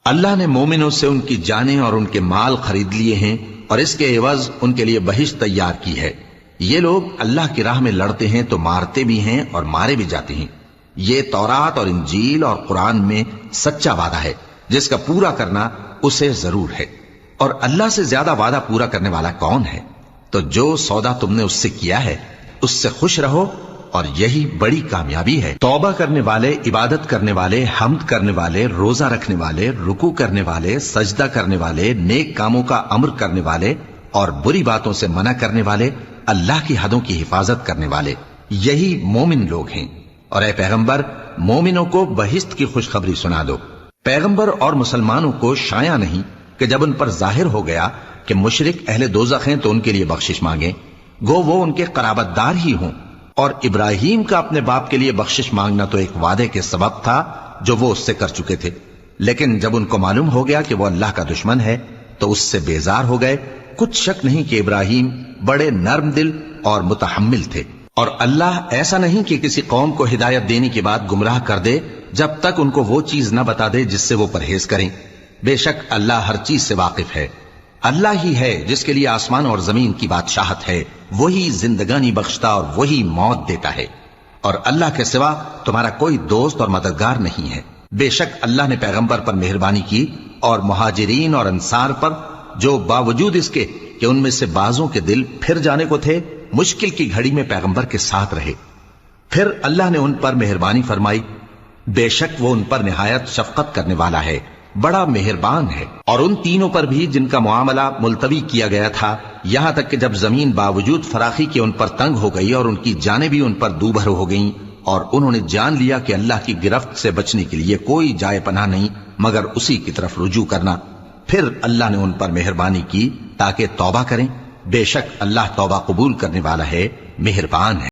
اللہ نے مومنوں سے ان کی جانیں اور ان کے مال خرید لیے ہیں اور اس کے عوض ان کے لیے بہشت تیار کی ہے۔ یہ لوگ اللہ کی راہ میں لڑتے ہیں تو مارتے بھی ہیں اور مارے بھی جاتے ہیں۔ یہ تورات اور انجیل اور قرآن میں سچا وعدہ ہے جس کا پورا کرنا اسے ضرور ہے، اور اللہ سے زیادہ وعدہ پورا کرنے والا کون ہے؟ تو جو سودا تم نے اس سے کیا ہے اس سے خوش رہو، اور یہی بڑی کامیابی ہے۔ توبہ کرنے والے، عبادت کرنے والے، حمد کرنے والے، روزہ رکھنے والے، رکوع کرنے والے، سجدہ کرنے والے، نیک کاموں کا امر کرنے والے اور بری باتوں سے منع کرنے والے، اللہ کی حدوں کی حفاظت کرنے والے، یہی مومن لوگ ہیں۔ اور اے پیغمبر، مومنوں کو بہشت کی خوشخبری سنا دو۔ پیغمبر اور مسلمانوں کو شایع نہیں کہ جب ان پر ظاہر ہو گیا کہ مشرک اہل دوزخ ہیں تو ان کے لیے بخشش مانگیں، گو وہ ان کے قرابت دار ہی ہوں۔ اور ابراہیم کا اپنے باپ کے لیے بخشش مانگنا تو ایک وعدے کے سبب تھا جو وہ اس سے کر چکے تھے، لیکن جب ان کو معلوم ہو گیا کہ وہ اللہ کا دشمن ہے تو اس سے بیزار ہو گئے۔ کچھ شک نہیں کہ ابراہیم بڑے نرم دل اور متحمل تھے، اور اللہ ایسا نہیں کہ کسی قوم کو ہدایت دینے کے بعد گمراہ کر دے جب تک ان کو وہ چیز نہ بتا دے جس سے وہ پرہیز کریں۔ بے شک اللہ ہر چیز سے واقف ہے۔ اللہ ہی ہے جس کے لیے آسمان اور زمین کی بادشاہت ہے، وہی زندگانی بخشتا اور وہی موت دیتا ہے، اور اللہ کے سوا تمہارا کوئی دوست اور مددگار نہیں ہے۔ بے شک اللہ نے پیغمبر پر مہربانی کی اور مہاجرین اور انصار پر، جو باوجود اس کے کہ ان میں سے بعضوں کے دل پھر جانے کو تھے، مشکل کی گھڑی میں پیغمبر کے ساتھ رہے۔ پھر اللہ نے ان پر مہربانی فرمائی، بے شک وہ ان پر نہایت شفقت کرنے والا ہے، بڑا مہربان ہے۔ اور ان تینوں پر بھی جن کا معاملہ ملتوی کیا گیا تھا، یہاں تک کہ جب زمین باوجود فراخی کے ان پر تنگ ہو گئی اور ان کی جانیں بھی ان پر دوبھر ہو گئیں، اور انہوں نے جان لیا کہ اللہ کی گرفت سے بچنے کے لیے کوئی جائے پناہ نہیں مگر اسی کی طرف رجوع کرنا، پھر اللہ نے ان پر مہربانی کی تاکہ توبہ کریں۔ بے شک اللہ توبہ قبول کرنے والا ہے، مہربان ہے۔